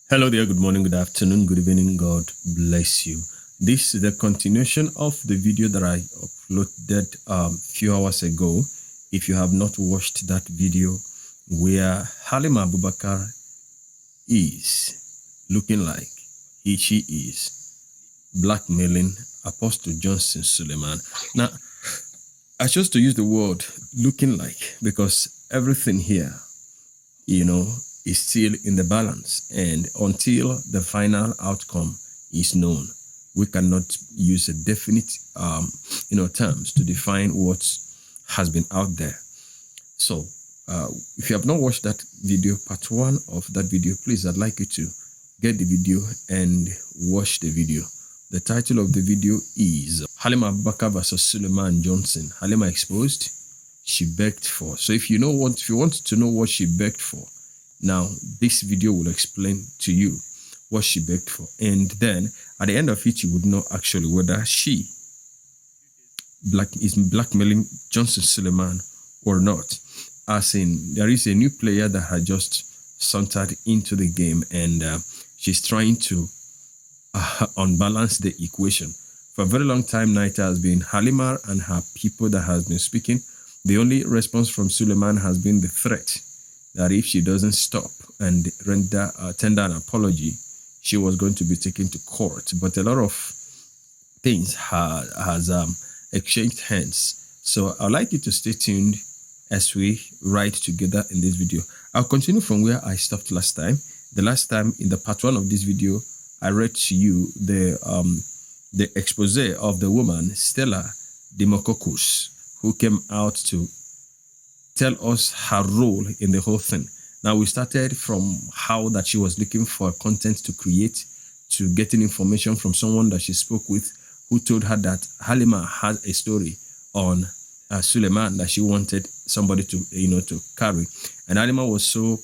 Hello there, good morning, good afternoon, good evening, God bless you. This is the continuation of the video that I uploaded a few hours ago. If you have not watched that video where Halima Abubakar is looking like she is blackmailing Apostle Johnson Suleman. Now, I chose to use the word looking like because everything here, is still in the balance, and until the final outcome is known, we cannot use a definite terms to define what has been out there. So if you have not watched that video, part one of that video, please, I'd like you to get the video and watch the video. The title of the video is Halimar vs Suleman Johnson, Halimar Exposed, she begged for. So if you want to know what she begged for, now this video will explain to you what she begged for, and then at the end of it you would know actually whether she is blackmailing Johnson Suleman or not. As in, there is a new player that had just sauntered into the game, and she's trying to unbalance the equation. For a very long time now, it has been Halimar and her people that has been speaking. The only response from Suleman has been the threat that if she doesn't stop and tender an apology, she was going to be taken to court. But a lot of things has exchanged hands. So I'd like you to stay tuned as we ride together in this video. I'll continue from where I stopped last time. The last time in the part one of this video, I read to you the expose of the woman, Stella Dimokokorkus, who came out to tell us her role in the whole thing. Now, we started from how that she was looking for content to create, to getting information from someone that she spoke with, who told her that Halima had a story on Suleman that she wanted somebody to carry, and Halima was so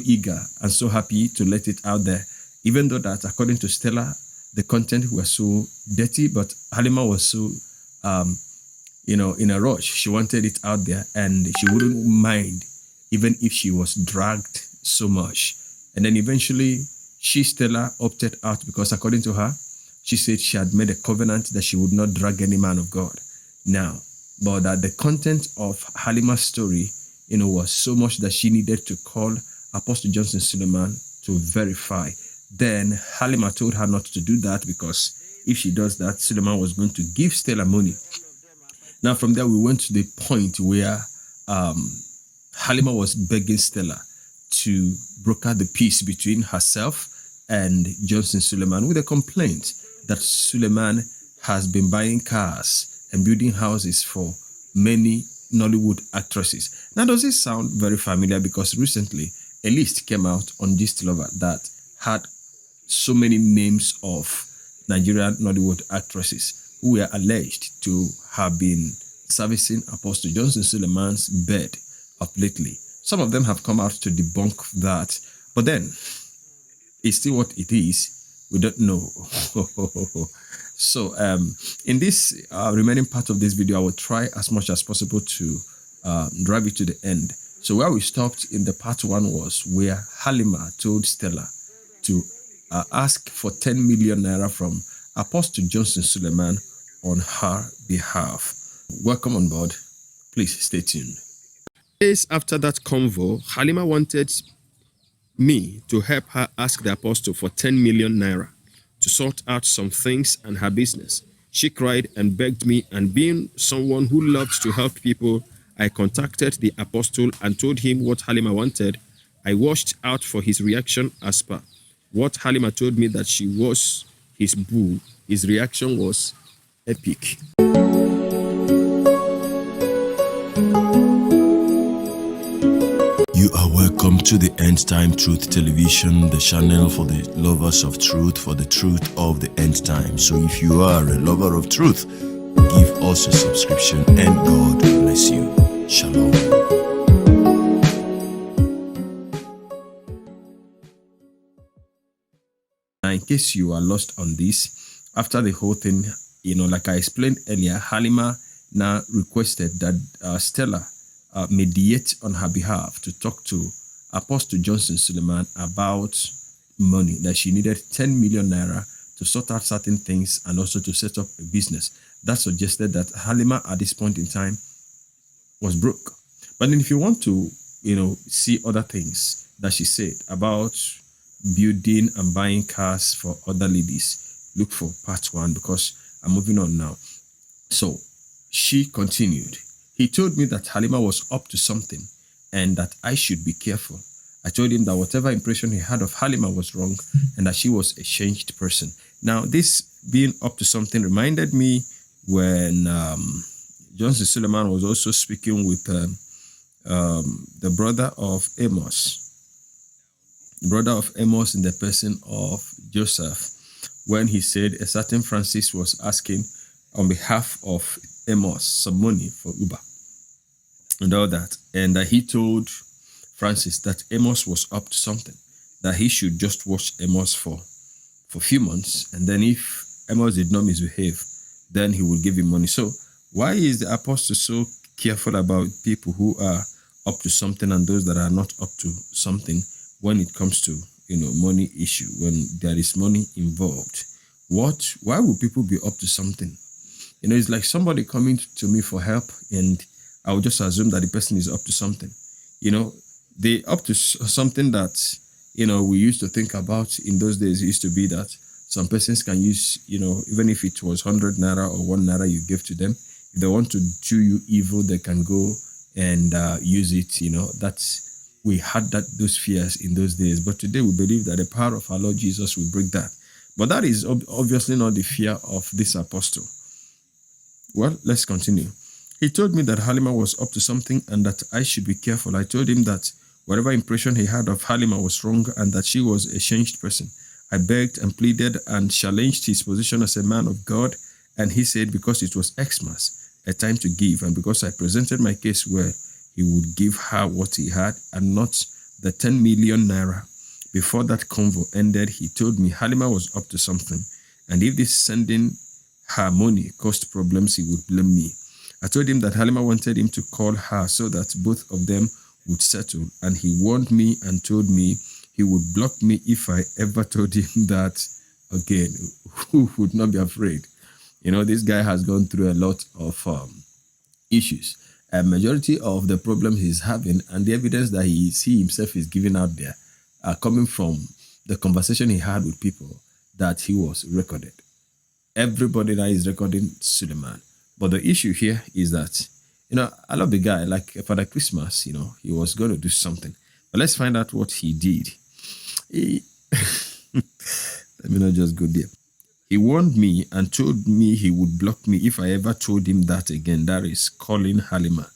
eager and so happy to let it out there, even though that according to Stella the content was so dirty, but Halima was so in a rush. She wanted it out there, and she wouldn't mind even if she was dragged so much. And then eventually Stella opted out because according to her, she said she had made a covenant that she would not drag any man of God. Now, but that the content of Halima's story, was so much that she needed to call Apostle Johnson Suleman to verify. Then Halima told her not to do that because if she does that, Suleman was going to give Stella money. Now, from there, we went to the point where Halima was begging Stella to broker the peace between herself and Johnson Suleman with a complaint that Suleman has been buying cars and building houses for many Nollywood actresses. Now, does it sound very familiar? Because recently, a list came out on Gist Lover that had so many names of Nigerian Nollywood actresses who were alleged to have been servicing Apostle Johnson Suleman's bed of lately. Some of them have come out to debunk that, but then it's still what it is. We don't know. So in this remaining part of this video, I will try as much as possible to drive it to the end. So where we stopped in the part one was where Halima told Stella to ask for 10 million naira from Apostle Johnson Suleman on her behalf. Welcome on board. Please stay tuned. Days after that convo, Halima wanted me to help her ask the apostle for 10 million naira to sort out some things and her business. She cried and begged me, and being someone who loves to help people, I contacted the apostle and told him what Halima wanted. I watched out for his reaction as per what Halima told me that she was his boo. His reaction was epic. You are welcome to the End Time Truth Television, the channel for the lovers of truth, for the truth of the end time. So if you are a lover of truth, give us a subscription and God bless you. Shalom. In case you are lost on this, after the whole thing, like I explained earlier, Halima now requested that Stella mediate on her behalf to talk to Apostle Johnson Suleman about money, that she needed 10 million naira to sort out certain things and also to set up a business. That suggested that Halima at this point in time was broke. But then if you want to, see other things that she said about building and buying cars for other ladies, look for part 1 because I'm moving on now. So she continued. He told me that Halima was up to something and that I should be careful. I told him that whatever impression he had of Halima was wrong and that she was a changed person. Now, this being up to something reminded me when Johnson Suleman was also speaking with the brother of Amos. Brother of Amos in the person of Joseph, when he said a certain Francis was asking on behalf of Amos some money for Uber and all that. And he told Francis that Amos was up to something, that he should just watch Amos for a few months. And then if Amos did not misbehave, then he will give him money. So why is the apostle so careful about people who are up to something and those that are not up to something when it comes to, money issue, when there is money involved? Why would people be up to something? It's like somebody coming to me for help and I would just assume that the person is up to something. They up to something that, we used to think about in those days. It used to be that some persons can use, even if it was 100 naira or 1 naira you give to them, if they want to do you evil, they can go and use it. We had those fears in those days. But today we believe that the power of our Lord Jesus will break that. But that is obviously not the fear of this apostle. Well, let's continue. He told me that Halima was up to something and that I should be careful. I told him that whatever impression he had of Halima was wrong and that she was a changed person. I begged and pleaded and challenged his position as a man of God. And he said because it was Xmas, a time to give, and because I presented my case where he would give her what he had and not the 10 million naira. Before that convo ended, he told me Halima was up to something, and if this sending her money caused problems, he would blame me. I told him that Halima wanted him to call her so that both of them would settle, and he warned me and told me he would block me if I ever told him that again. Who would not be afraid? This guy has gone through a lot of issues. A majority of the problems he's having and the evidence that he himself is giving out there are coming from the conversation he had with people that he was recorded. Everybody that is recording Suleman. But the issue here is that, I love the guy. Like Father Christmas, he was going to do something. But let's find out what he did. Let me not just go there. He warned me and told me he would block me if I ever told him that again. That is calling Halima.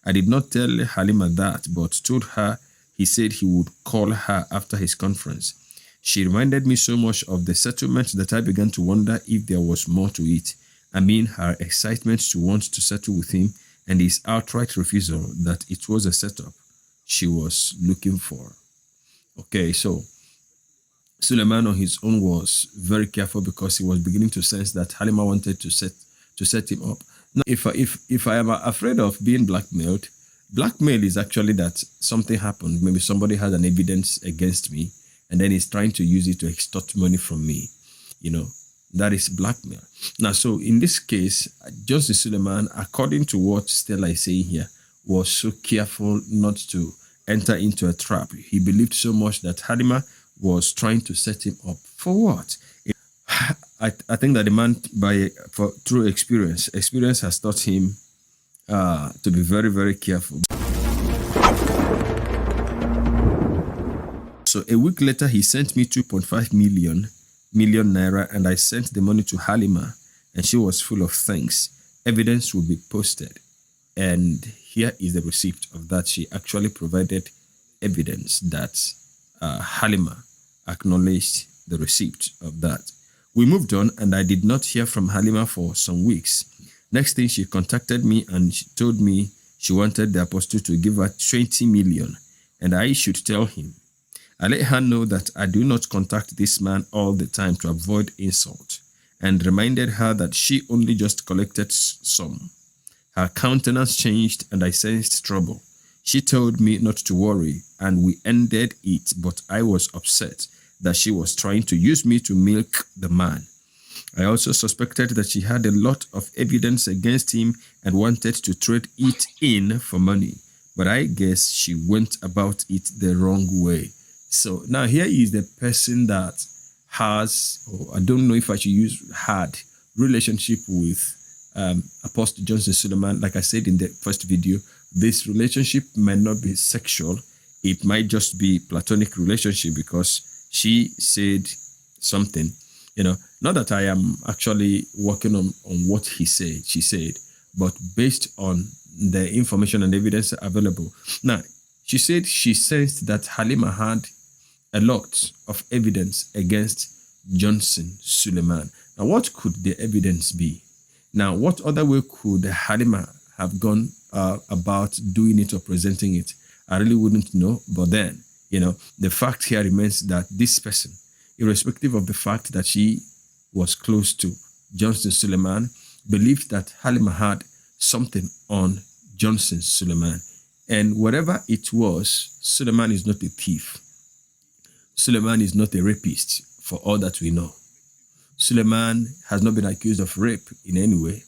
I did not tell Halima that, but told her he said he would call her after his conference. She reminded me so much of the settlement that I began to wonder if there was more to it. I mean, her excitement to want to settle with him and his outright refusal that it was a setup she was looking for. Okay, so Suleman on his own was very careful because he was beginning to sense that Halima wanted to set him up. Now, if I am afraid of being blackmailed, blackmail is actually that something happened. Maybe somebody has an evidence against me and then he's trying to use it to extort money from me. That is blackmail. Now, so in this case, Johnson Suleman, according to what Stella is saying here, was so careful not to enter into a trap. He believed so much that Halima was trying to set him up. For what? I think that the man, through experience has taught him to be very, very careful. So a week later, he sent me 2.5 million naira, and I sent the money to Halima, and she was full of thanks. Evidence will be posted. And here is the receipt of that. She actually provided evidence that Halima acknowledged the receipt of that. We moved on, and I did not hear from Halima for some weeks. Next thing, she contacted me and she told me she wanted the apostle to give her 20 million, and I should tell him. I let her know that I do not contact this man all the time to avoid insult, and reminded her that she only just collected some. Her countenance changed, and I sensed trouble. She told me not to worry, and we ended it, but I was upset that she was trying to use me to milk the man. I also suspected that she had a lot of evidence against him and wanted to trade it in for money. But I guess she went about it the wrong way. So now here is the person that has, or I don't know if I should use had, relationship with Apostle Johnson Suleman. Like I said in the first video, this relationship might not be sexual. It might just be platonic relationship, because she said something, not that I am actually working on what she said, but based on the information and evidence available. Now, she said she sensed that Halima had a lot of evidence against Johnson Suleman. Now, what could the evidence be? Now, what other way could Halima have gone about doing it or presenting it? I really wouldn't know. But then, the fact here remains that this person, irrespective of the fact that she was close to Johnson Suleman, believed that Halima had something on Johnson Suleman. And whatever it was, Suleman is not a thief. Suleman is not a rapist, for all that we know. Suleman has not been accused of rape in any way.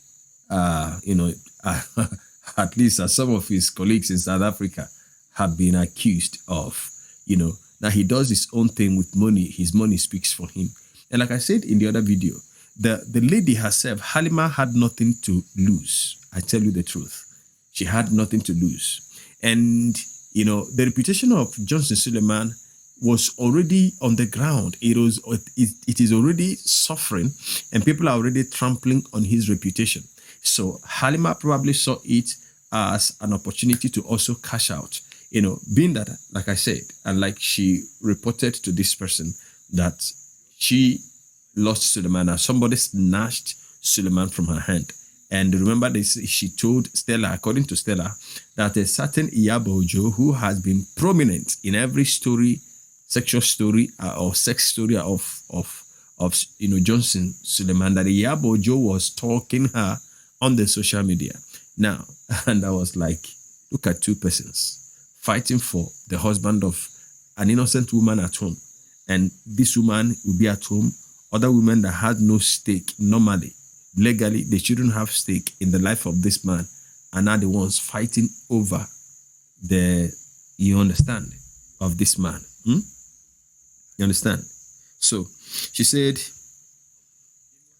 At least as some of his colleagues in South Africa have been accused of, Now he does his own thing with money. His money speaks for him. And like I said in the other video, the lady herself, Halima, had nothing to lose. I tell you the truth. She had nothing to lose. And, the reputation of Johnson Suleman was already on the ground. It is already suffering, and people are already trampling on his reputation. So Halima probably saw it as an opportunity to also cash out. Being that, like I said, and like she reported to this person, that she lost Suleman, and somebody snatched Suleman from her hand. And remember this, she told Stella, according to Stella, that a certain Iyabojo, who has been prominent in every story, sexual story or sex story of Johnson Suleman, that Iyabojo was stalking her on the social media. Now, and I was like, look at two persons fighting for the husband of an innocent woman at home. And this woman will be at home. Other women that had no stake normally, legally, they shouldn't have stake in the life of this man, and are the ones fighting over you understand, of this man. You understand? So she said,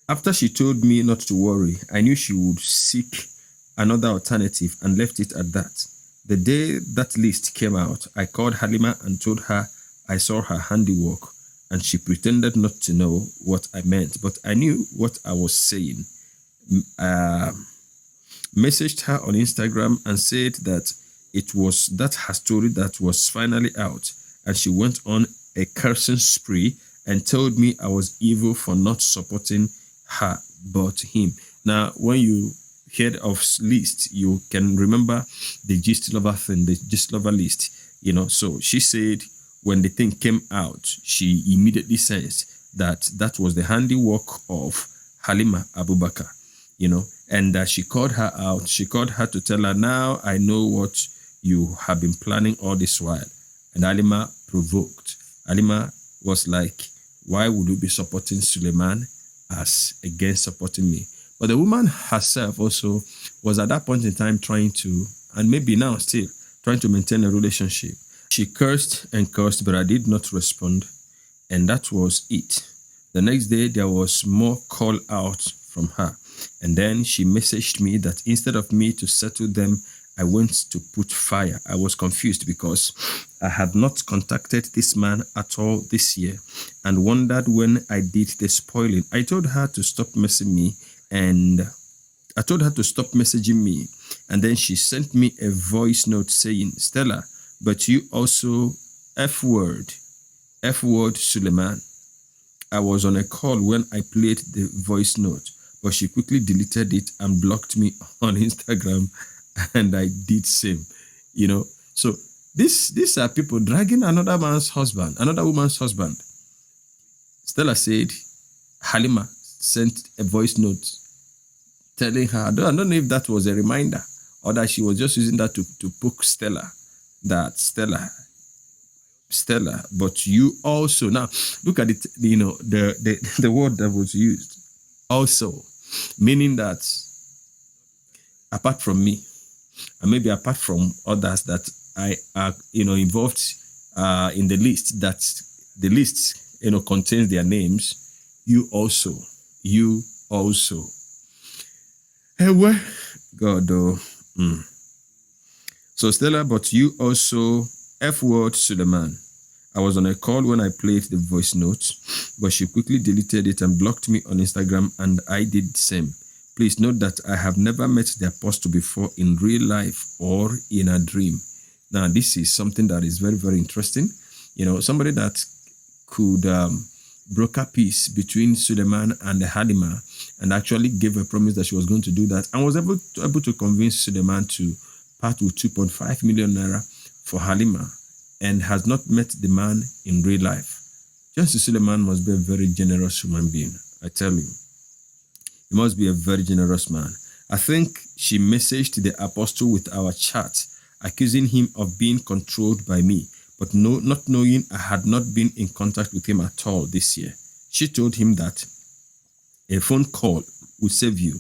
after she told me not to worry, I knew she would seek another alternative and left it at that. The day that list came out, I called Halima and told her I saw her handiwork, and she pretended not to know what I meant, but I knew what I was saying. Messaged her on Instagram and said that it was that her story that was finally out, and she went on a cursing spree and told me I was evil for not supporting her but him. Now, when you heard of list, you can remember the gist lover thing, the gist lover list, So she said when the thing came out, she immediately sensed that that was the handiwork of Halima Abubakar, and she called her out. She called her to tell her, now I know what you have been planning all this while. And Halima provoked. Halima was like, why would you be supporting Suleman as against supporting me? But the woman herself also was at that point in time trying to, and maybe now still, trying to maintain a relationship. She cursed and cursed, but I did not respond. And that was it. The next day, there was more call out from her. And then she messaged me that instead of me to settle them, I went to put fire. I was confused because I had not contacted this man at all this year and wondered when I did the spoiling. I told her to stop messaging me, and and then she sent me a voice note saying, Stella, but you also F-word Suleman. I was on a call when I played the voice note, but she quickly deleted it and blocked me on Instagram, and I did same, So these are people dragging another woman's husband. Stella said Halima sent a voice note telling her, I don't know if that was a reminder or that she was just using that to poke Stella, that Stella, Stella, but you also. Now, look at it, the word that was used. Also, meaning that apart from me, and maybe apart from others that I are, involved in the list, that the list, contains their names, you also. Well, God, oh. So Stella, but you also, F word Suleman. I was on a call when I played the voice notes, but she quickly deleted it and blocked me on Instagram, and I did the same. Please note that I have never met the apostle before in real life or in a dream. Now, this is something that is very, very interesting. Somebody that could broker peace between Suleman and the Halima, and actually gave a promise that she was going to do that, and was able to convince Suleman to part with 2.5 million naira for Halima, and has not met the man in real life. Johnson Suleman must be a very generous human being, I tell you. He must be a very generous man. I think she messaged the apostle with our chat, accusing him of being controlled by me, but not knowing I had not been in contact with him at all this year. She told him that a phone call would save you,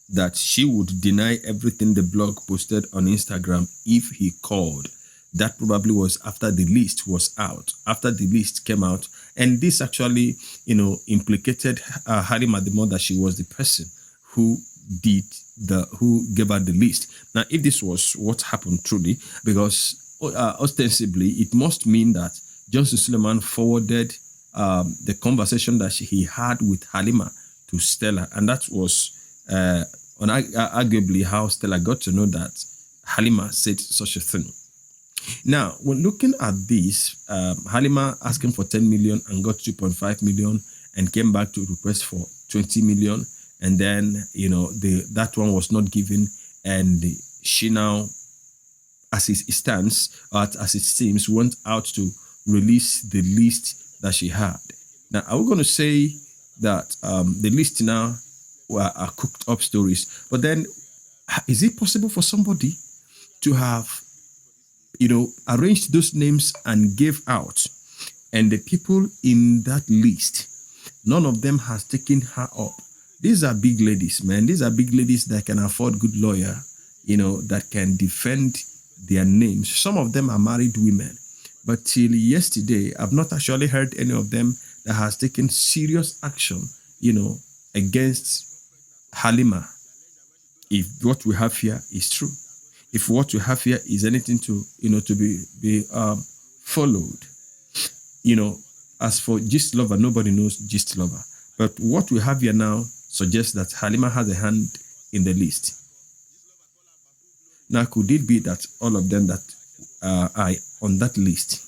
that she would deny everything the blog posted on Instagram if he called. That probably was after the list was out, after the list came out. And this actually, implicated Halima the more that she was the person who gave her the list. Now, if this was what happened truly, because ostensibly, it must mean that Johnson Suleman forwarded the conversation that he had with Halima to Stella. And that was arguably how Stella got to know that Halima said such a thing. Now, when looking at this, Halima asking for 10 million and got 2.5 million and came back to request for 20 million. And then, that one was not given. And she now, as it stands, as it seems, went out to release the list that she had. Now, are we going to say that the list now are cooked up stories? But then, is it possible for somebody to have arranged those names and gave out, and the people in that list, none of them has taken her up? These are big ladies, man. These are big ladies that can afford good lawyer, that can defend their names. Some of them are married women, but till yesterday, I've not actually heard any of them that has taken serious action, against Halima. If what we have here is true, if what you have here is anything to, to be followed, as for Gist Lover, nobody knows Gist Lover. But what we have here now suggests that Halima has a hand in the list. Now, could it be that all of them that are on that list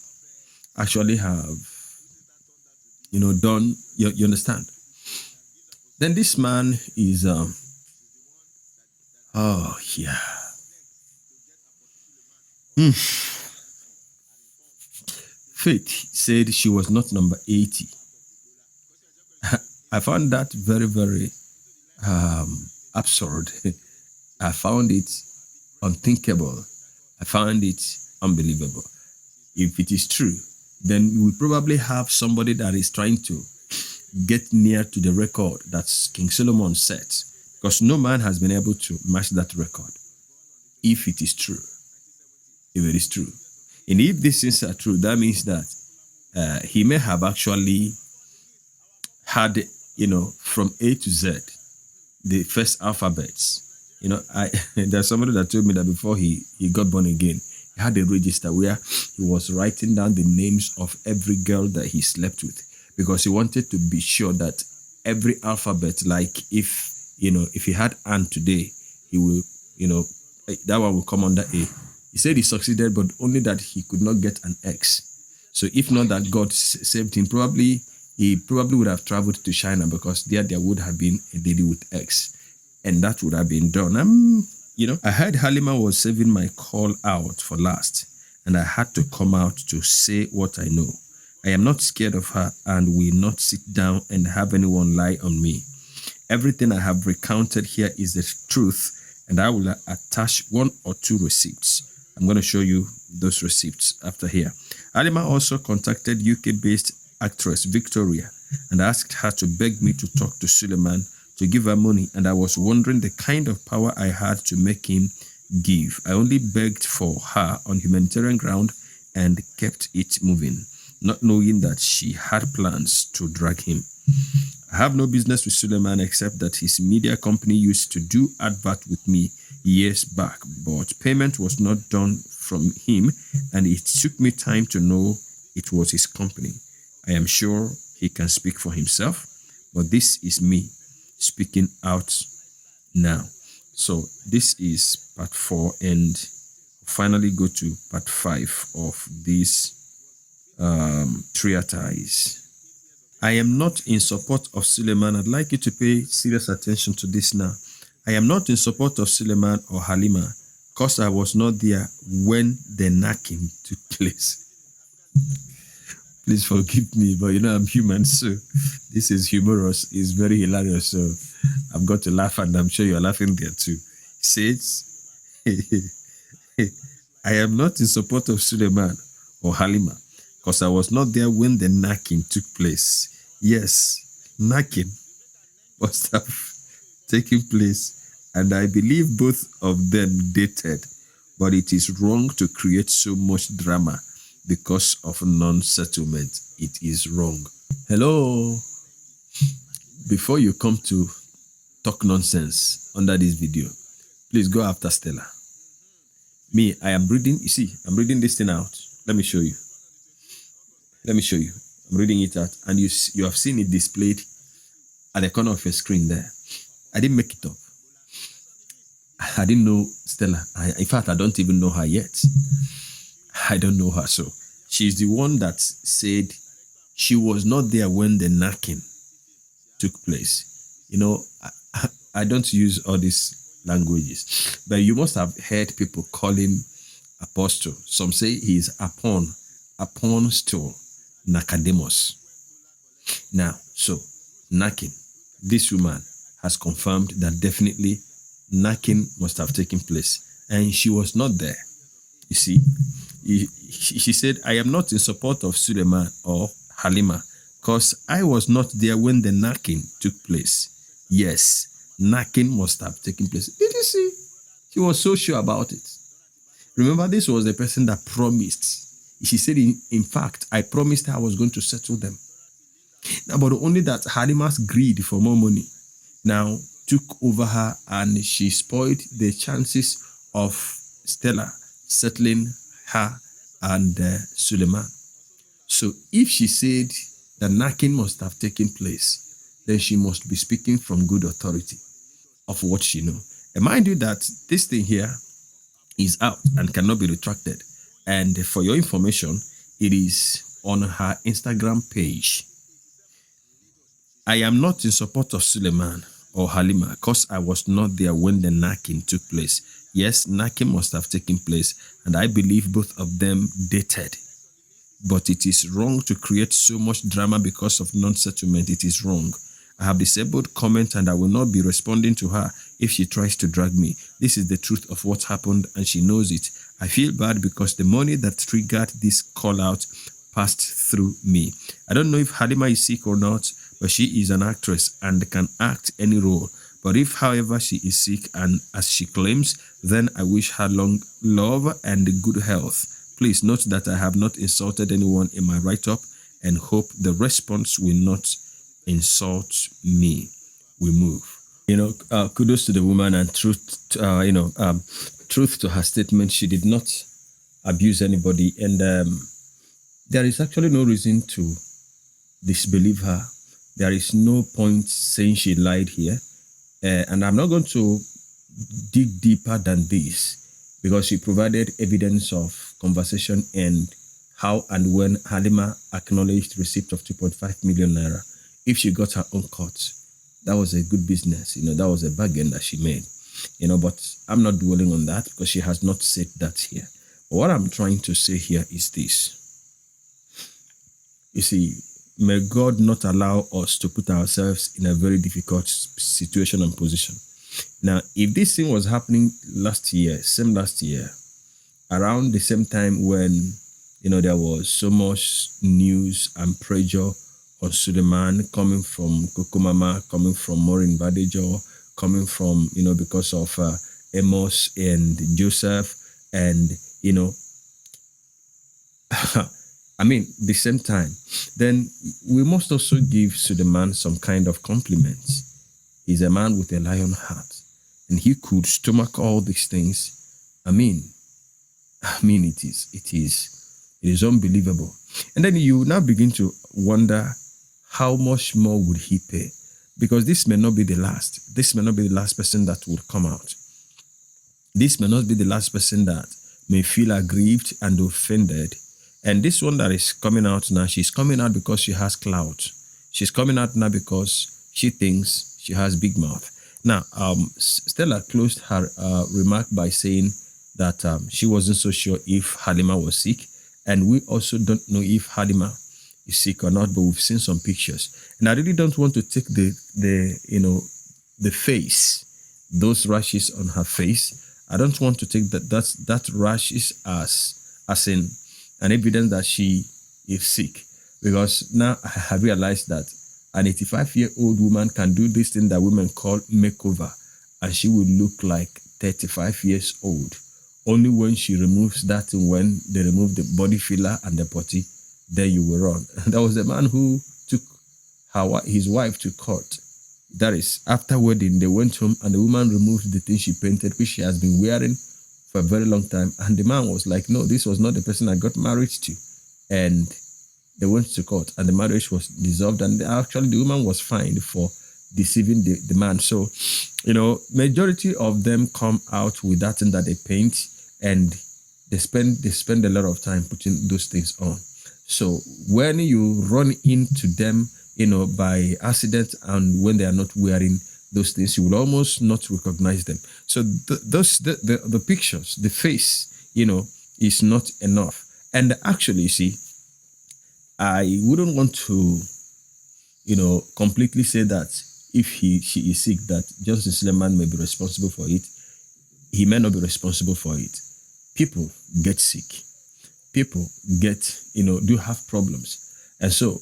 actually have, done, you understand? Then this man is, oh, yeah. Faith said she was not number 80. I found that very, very absurd. I found it unthinkable. I found it unbelievable. If it is true, then we probably have somebody that is trying to get near to the record that King Solomon set, because no man has been able to match that record. If it is true. If it is true. And if these things are true, that means that he may have actually had, from A to Z, the first alphabets. There's somebody that told me that before he got born again, he had a register where he was writing down the names of every girl that he slept with, because he wanted to be sure that every alphabet, like if he had Anne today, he will, that one will come under A. He said he succeeded, but only that he could not get an X. So if not that God saved him, he probably would have traveled to China, because there would have been a lady with X. And that would have been done. I heard Halima was saving my call out for last, and I had to come out to say what I know. I am not scared of her and will not sit down and have anyone lie on me. Everything I have recounted here is the truth, and I will attach 1 or 2 receipts. I'm going to show you those receipts after here. Halima also contacted UK-based actress Victoria and asked her to beg me to talk to Suleman to give her money, and I was wondering the kind of power I had to make him give. I only begged for her on humanitarian ground and kept it moving, not knowing that she had plans to drag him. I have no business with Suleman except that his media company used to do advert with me years back, but payment was not done from him, and it took me time to know it was his company. I am sure he can speak for himself, but this is me speaking out now. So this is part 4, and finally go to part 5 of this treatise. I am not in support of Suleman. I'd like you to pay serious attention to this now. I am not in support of Suleman or Halima because I was not there when the knacking took place. Please forgive me, but I'm human, so this is humorous. It's very hilarious, so I've got to laugh, and I'm sure you're laughing there too. He says, I am not in support of Suleman or Halima because I was not there when the knacking took place. Yes, knacking must have taken place, and I believe both of them dated, but it is wrong to create so much drama because of non-settlement. It is wrong. Hello. Before you come to talk nonsense under this video, please go after Stella. Me, I am reading, you see, I'm reading this thing out. Let me show you. Let me show you. I'm reading it out, and you have seen it displayed at the corner of your screen there. I didn't make it up. I didn't know Stella. In fact, I don't even know her yet. I don't know her. So she's the one that said she was not there when the knacking took place. I don't use all these languages, but you must have heard people calling apostle. Some say he is upon stool, Nakademos. Now, so knacking, this woman has confirmed that definitely knacking must have taken place, and she was not there. You see, she said, I am not in support of Suleman or Halima because I was not there when the knacking took place. Yes, knacking must have taken place. Did you see? She was so sure about it. Remember, this was the person that promised. She said, in fact, I promised her I was going to settle them. Now, but only that Halima's greed for more money now took over her, and she spoiled the chances of Stella settling her and Suleman. So if she said the knacking must have taken place, then she must be speaking from good authority of what she knows. And mind you that this thing here is out and cannot be retracted. And for your information, it is on her Instagram page. I am not in support of Suleman or Halima because I was not there when the knacking took place. Yes, knacking must have taken place, and I believe both of them dated. But it is wrong to create so much drama because of non-settlement. It is wrong. I have disabled comment, and I will not be responding to her if she tries to drag me. This is the truth of what happened, and she knows it. I feel bad because the money that triggered this call out passed through me. I don't know if Halima is sick or not, but she is an actress and can act any role. But if, however, she is sick and as she claims, then I wish her long love and good health. Please note that I have not insulted anyone in my write-up and hope the response will not insult me. We move. Kudos to the woman, and truth to her statement. She did not abuse anybody, and there is actually no reason to disbelieve her. There is no point saying she lied here, and I'm not going to dig deeper than this because she provided evidence of conversation and how and when Halima acknowledged receipt of 2.5 million naira. If she got her own cut, that was a good business. That was a bargain that she made. But I'm not dwelling on that because she has not said that here. But what I'm trying to say here is this. You see, may God not allow us to put ourselves in a very difficult situation and position. Now, if this thing was happening last year, around the same time when, there was so much news and pressure on Suleman coming from Kokomama, coming from Maureen Badejo, coming from, because of Amos and Joseph, and, I mean, the same time. Then we must also give Suleman some kind of compliments. He's a man with a lion heart, and he could stomach all these things. I mean, it is unbelievable. And then you now begin to wonder how much more would he pay, because this may not be the last. This may not be the last person that would come out. This may not be the last person that may feel aggrieved and offended. And this one that is coming out now, she's coming out because she has clout. She's coming out now because she thinks she has big mouth. Now, Stella closed her remark by saying that she wasn't so sure if Halima was sick. And we also don't know if Halima is sick or not, but we've seen some pictures. And I really don't want to take the face, those rashes on her face. I don't want to take that rashes as in an evidence that she is sick, because now I have realized that an 85-year-old woman can do this thing that women call makeover, and she will look like 35 years old. Only when she removes that thing, when they remove the body filler and the potty, then you will run. There was a man who took his wife to court. That is, after wedding, they went home and the woman removed the thing she painted, which she has been wearing for a very long time. And the man was like, no, this was not the person I got married to. And they went to court and the marriage was dissolved. And actually, the woman was fined for deceiving the man. So, majority of them come out with that thing that they paint, and they spend a lot of time putting those things on. So when you run into them, by accident, and when they are not wearing those things, you will almost not recognize them. So the pictures, the face, is not enough. And actually, see, I wouldn't want to, completely say that if she is sick, that Johnson Suleman may be responsible for it. He may not be responsible for it. People get sick. People do have problems. And so,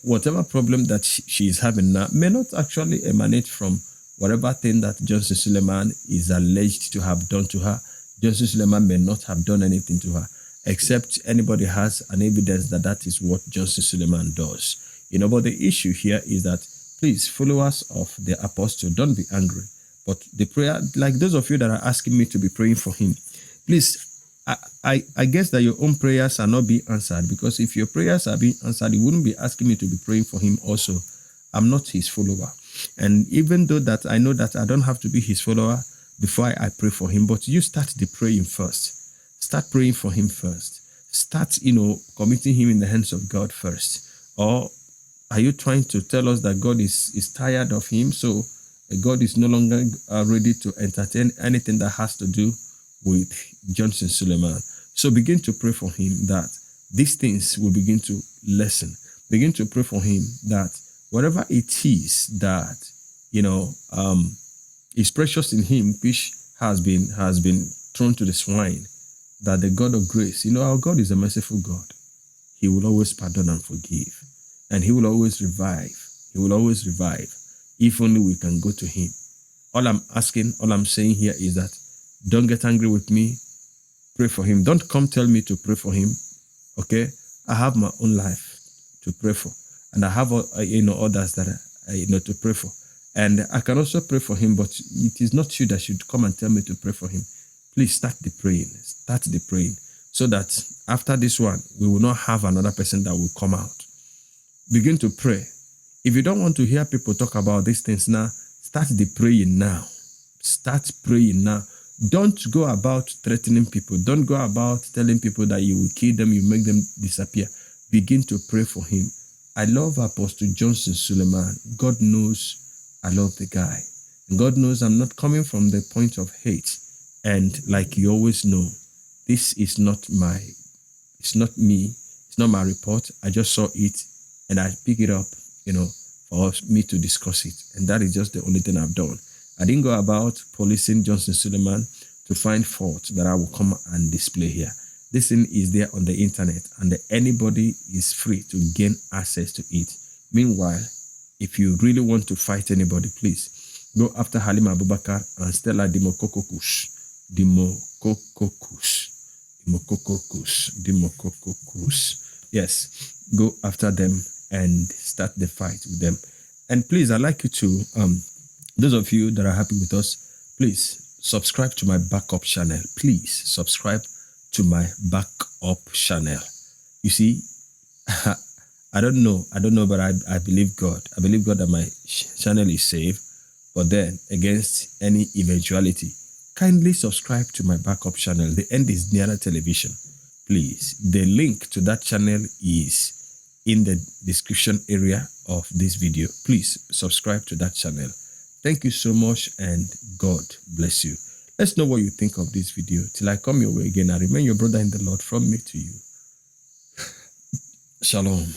whatever problem that she is having now may not actually emanate from whatever thing that Johnson Suleman is alleged to have done to her. Johnson Suleman may not have done anything to her, except anybody has an evidence that that is what Johnson Suleman does. But the issue here is that, please, followers of the apostle, don't be angry. But the prayer, like those of you that are asking me to be praying for him, please, I guess that your own prayers are not being answered, because if your prayers are being answered, you wouldn't be asking me to be praying for him also. I'm not his follower. And even though that I know that I don't have to be his follower before I pray for him, but you start the praying first. Start praying for him first. Start, committing him in the hands of God first. Or are you trying to tell us that God is tired of him, so God is no longer ready to entertain anything that has to do with Johnson Suleman? So begin to pray for him that these things will begin to lessen. Begin to pray for him that whatever it is that is precious in him, which has been thrown to the swine, that the God of grace, our God is a merciful God. He will always pardon and forgive, and he will always revive. He will always revive, if only we can go to him. All I'm saying here is that don't get angry with me. Pray for him. Don't come tell me to pray for him. Okay? I have my own life to pray for, and I have others that to pray for, and I can also pray for him. But it is not you that should come and tell me to pray for him. Please start the praying. Start the praying, so that after this one, we will not have another person that will come out. Begin to pray. If you don't want to hear people talk about these things now, start the praying now. Start praying now. Don't go about threatening people. Don't go about telling people that you will kill them, you make them disappear. Begin to pray for him. I love Apostle Johnson Suleman. God knows I love the guy. And God knows I'm not coming from the point of hate. And like you always know, this is not me. It's not my report. I just saw it and I pick it up, for me to discuss it. And that is just the only thing I've done. I didn't go about policing Johnson Suleman to find fault that I will come and display here. This thing is there on the internet, and anybody is free to gain access to it. Meanwhile, if you really want to fight anybody, please go after Halima Abubakar and Stella Dimokokorkus. Dimokokorkus. Yes, go after them and start the fight with them. And please, I'd like you to, those of you that are happy with us, please subscribe to my backup channel. Please subscribe to my backup channel. You see, I don't know, but I believe God. I believe God that my channel is safe. But then, against any eventuality, kindly subscribe to my backup channel. The end is nearer television. Please, the link to that channel is in the description area of this video. Please subscribe to that channel. Thank you so much, and God bless you. Let's know what you think of this video. Till I come your way again, I remain your brother in the Lord, from me to you. Shalom.